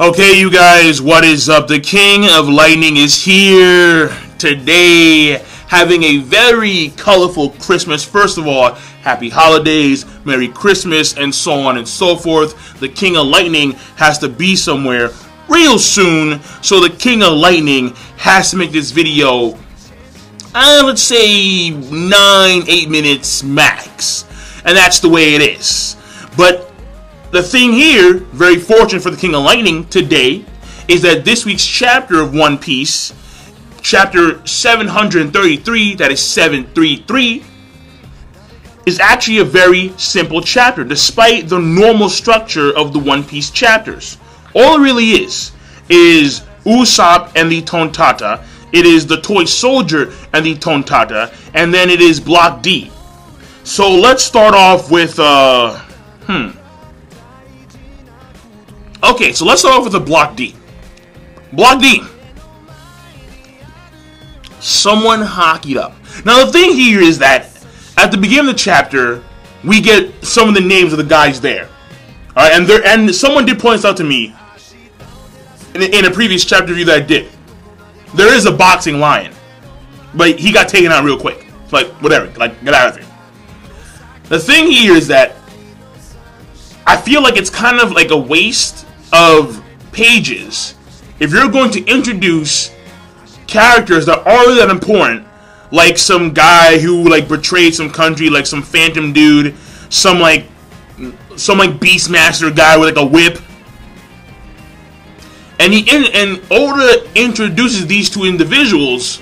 Okay, you guys, what is up? The King of Lightning is here today, having a very colorful Christmas. First of all, happy holidays, Merry Christmas, and so on and so forth. The King of Lightning has to be somewhere real soon, so the King of Lightning has to make this video, let's say 9-8 minutes max, and that's the way it is. But the thing here, very fortunate for the King of Lightning today, is that this week's chapter of One Piece, chapter 733, that is 733, is actually a very simple chapter, despite the normal structure of the One Piece chapters. All it really is Usopp and the Tata. It is the toy soldier and the Tata, and then it is Block D. So let's start off with Okay, so let's start off with the Block D. Block D. Someone hockeyed up. Now the thing here is that at the beginning of the chapter, we get some of the names of the guys there. Alright, and someone did point this out to me in a previous chapter review that I did. There is a boxing lion, but he got taken out real quick. It's like, whatever, like, get out of here. The thing here is that I feel like it's kind of like a waste of pages if you're going to introduce characters that aren't that important, like some guy who like betrayed some country, like some phantom dude, some Beastmaster guy with like a whip, and Oda introduces these two individuals,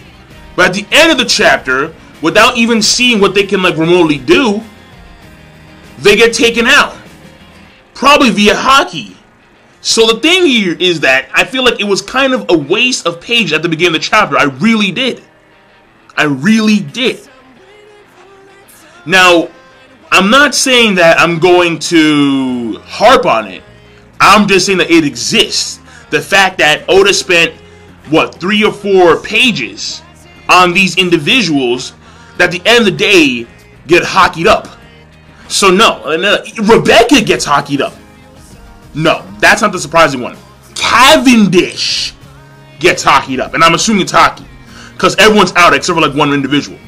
but at the end of the chapter, without even seeing what they can like remotely do, they get taken out, probably via hockey. So the thing here is that I feel like it was kind of a waste of pages at the beginning of the chapter. I really did. I really did. Now, I'm not saying that I'm going to harp on it. I'm just saying that it exists. The fact that Oda spent, what, 3 or 4 pages on these individuals that at the end of the day get hockeyed up. So no, Rebecca gets hockeyed up. No, that's not the surprising one. Cavendish gets hockeyed up, and I'm assuming it's hockey, because everyone's out except for like one individual.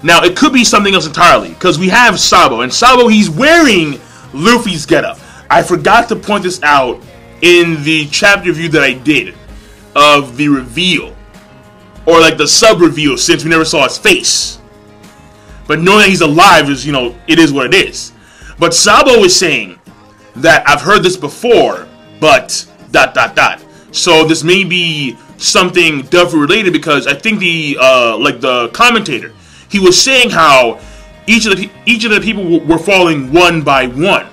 Now, it could be something else entirely, because we have Sabo, and Sabo, he's wearing Luffy's getup. I forgot to point this out in the chapter review that I did of the reveal, or like the sub-reveal, since we never saw his face. But knowing that he's alive is, you know, it is what it is. But Sabo is saying that I've heard this before, but ... So this may be something Duffy related, because I think the commentator, he was saying how each of the people were falling one by one.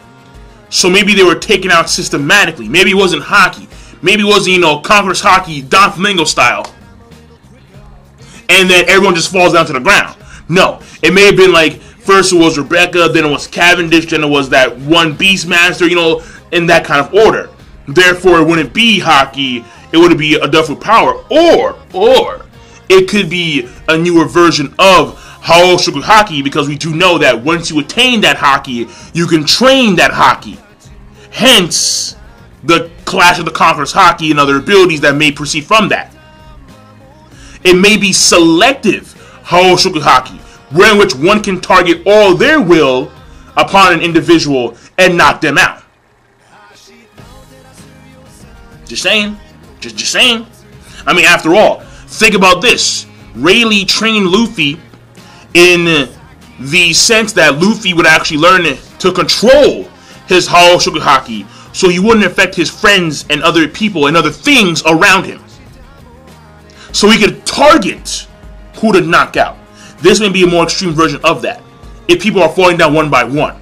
So maybe they were taken out systematically. Maybe it wasn't hockey. Maybe it wasn't, you know, Conqueror's hockey, Don Flamingo style, and then everyone just falls down to the ground. No, it may have been like, first it was Rebecca, then it was Cavendish, then it was that one Beastmaster, you know, in that kind of order. Therefore, it wouldn't be hockey, it would be a Duffy power, or it could be a newer version of Haoshoku hockey, because we do know that once you attain that hockey, you can train that hockey. Hence, the Clash of the Conquerors hockey and other abilities that may proceed from that. It may be selective Haoshoku hockey, where in which one can target all their will upon an individual and knock them out. Just saying. Just saying. I mean, after all, think about this. Rayleigh trained Luffy in the sense that Luffy would actually learn to control his Haoshoku hockey, so he wouldn't affect his friends and other people and other things around him. So he could target who to knock out. This may be a more extreme version of that, if people are falling down one by one.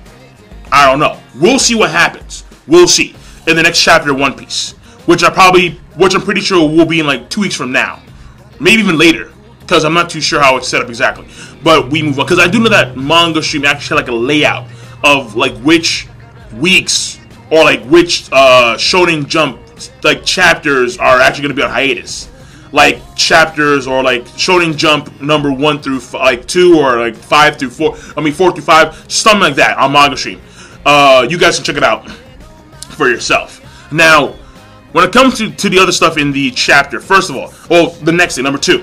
I don't know. We'll see what happens. We'll see in the next chapter of One Piece, which I'm pretty sure will be in like 2 weeks from now, maybe even later, because I'm not too sure how it's set up exactly. But we move on, because I do know that Manga Stream actually had like a layout of like which weeks or like which Shonen Jump like chapters are actually going to be on hiatus. Like chapters or like Shonen Jump number 1 through 2, or like 5 through 4. I mean 4 through 5, something like that on Manga Stream. You guys can check it out for yourself. Now, when it comes to the other stuff in the chapter, first of all, well, the next thing, number 2.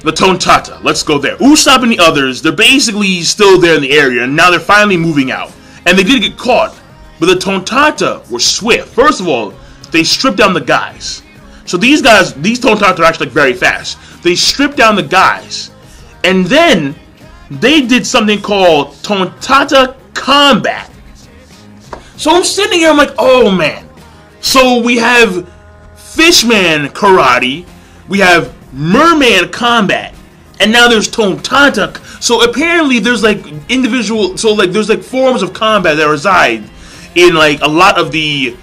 The Tata. Let's go there. Usopp and the others, they're basically still there in the area, and now they're finally moving out. And they did get caught, but the Tata were swift. First of all, they stripped down the guys. So these Tata are actually like, very fast. They stripped down the guys, and then they did something called Tata combat. So I'm sitting here, I'm like, oh man. So we have Fishman karate, we have Merman combat, and now there's Tata. So apparently there's like individual, so like there's like forms of combat that reside in like a lot of the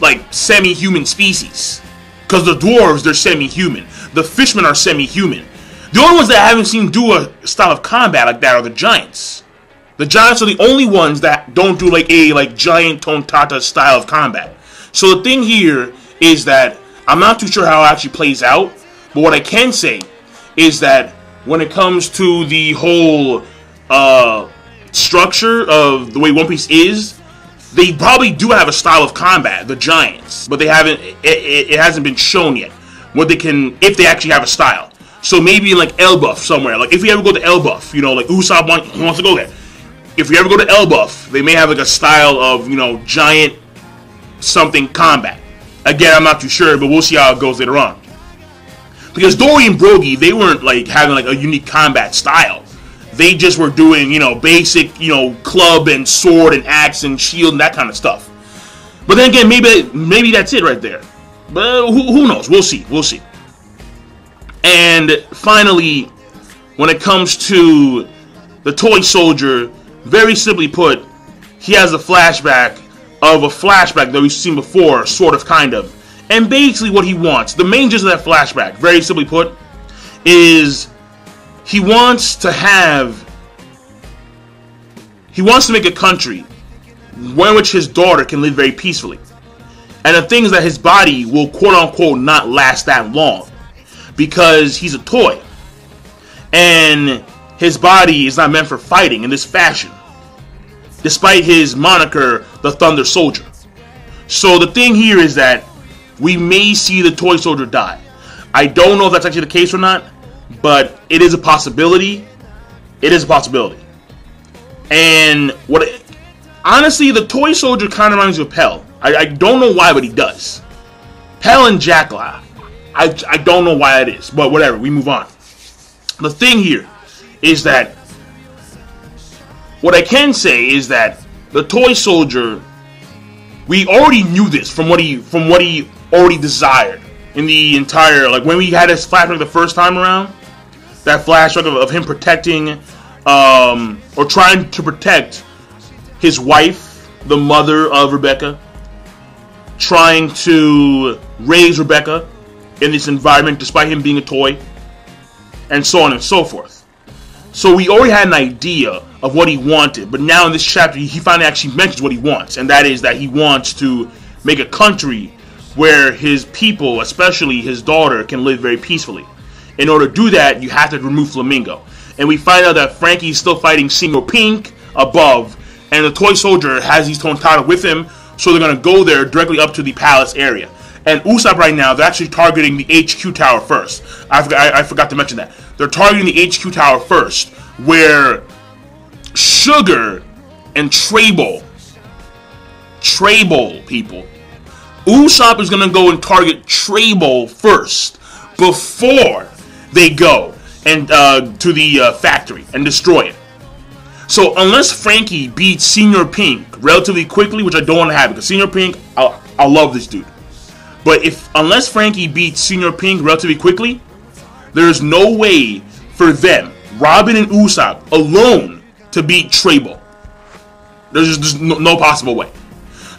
like semi-human species. Because the dwarves, they're semi-human. The fishmen are semi-human. The only ones that I haven't seen do a style of combat like that are the giants. The giants are the only ones that don't do like a giant Tata style of combat. So the thing here is that I'm not too sure how it actually plays out, but what I can say is that when it comes to the whole structure of the way One Piece is, they probably do have a style of combat, the giants, but they haven't. It hasn't been shown yet what they can, if they actually have a style. So maybe in like Elbaf somewhere, like if we ever go to Elbaf, you know, like Usopp wants to go there. If we ever go to Elbaf, they may have like a style of, you know, giant something combat. Again, I'm not too sure, but we'll see how it goes later on. Because Dory and Brogy, they weren't like having like a unique combat style. They just were doing, you know, basic, you know, club and sword and axe and shield and that kind of stuff. But then again, maybe that's it right there. But who knows? We'll see. We'll see. And finally, when it comes to the toy soldier, very simply put, he has a flashback of a flashback that we've seen before, sort of, kind of. And basically what he wants, the main gist of that flashback, very simply put, is he wants to make a country in which his daughter can live very peacefully. And the thing is that his body will quote-unquote not last that long because he's a toy. And his body is not meant for fighting in this fashion, despite his moniker, the Thunder Soldier. So the thing here is that we may see the toy soldier die. I don't know if that's actually the case or not, but it is a possibility. It is a possibility. And honestly, the toy soldier kind of reminds me of Pell. I don't know why, but he does. Pell and Jackla. I don't know why it is, but whatever, we move on. The thing here is that what I can say is that the toy soldier, we already knew this from what he already desired in the entire, like when we had his flashback the first time around, that flashback of him protecting or trying to protect his wife, the mother of Rebecca, trying to raise Rebecca in this environment despite him being a toy, and so on and so forth. So we already had an idea of what he wanted, but now in this chapter he finally actually mentions what he wants, and that is that he wants to make a country where his people, especially his daughter, can live very peacefully. In order to do that, you have to remove Flamingo. And we find out that Frankie's still fighting Senior Pink above, and the toy soldier has these Tata with him, so they're going to go there directly up to the palace area. And Usopp right now, they're actually targeting the HQ tower first. I forgot to mention that. They're targeting the HQ tower first, where Sugar and Trébol people, Usopp is going to go and target Trébol first before they go and to the factory and destroy it. So unless Frankie beats Senior Pink relatively quickly, which I don't want to happen, because Senior Pink, I love this dude. But unless Frankie beats Senior Pink relatively quickly, there's no way for them, Robin and Usopp alone, to beat Trébol. There's just no possible way.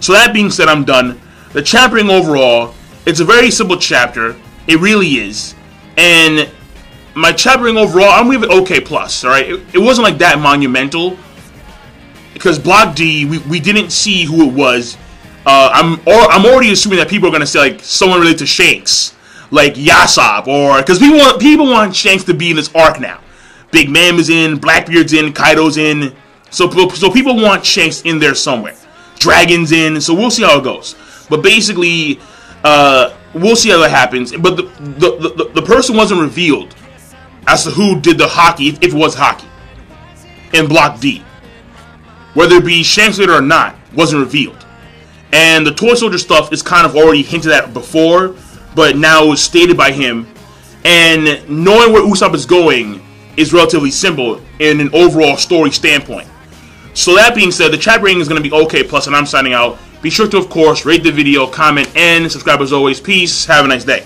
So that being said, I'm done. The chaptering overall, it's a very simple chapter. It really is. And my chaptering overall, I'm gonna give it OK plus. All right, it wasn't like that monumental because Block D, we didn't see who it was. I'm already assuming that people are gonna say like someone related to Shanks, like Usopp, or because people want Shanks to be in this arc now. Big Mom is in, Blackbeard's in, Kaido's in, so people want Shanks in there somewhere. dragons in. So we'll see how it goes. But basically, we'll see how that happens. But the person wasn't revealed as to who did the hockey, if it was hockey, in Block D. Whether it be Shanks or not, wasn't revealed. And the Toy Soldier stuff is kind of already hinted at before, but now it's stated by him. And knowing where Usopp is going is relatively simple in an overall story standpoint. So that being said, the chat rating is going to be OK+, and I'm signing out. Be sure to, of course, rate the video, comment, and subscribe as always. Peace. Have a nice day.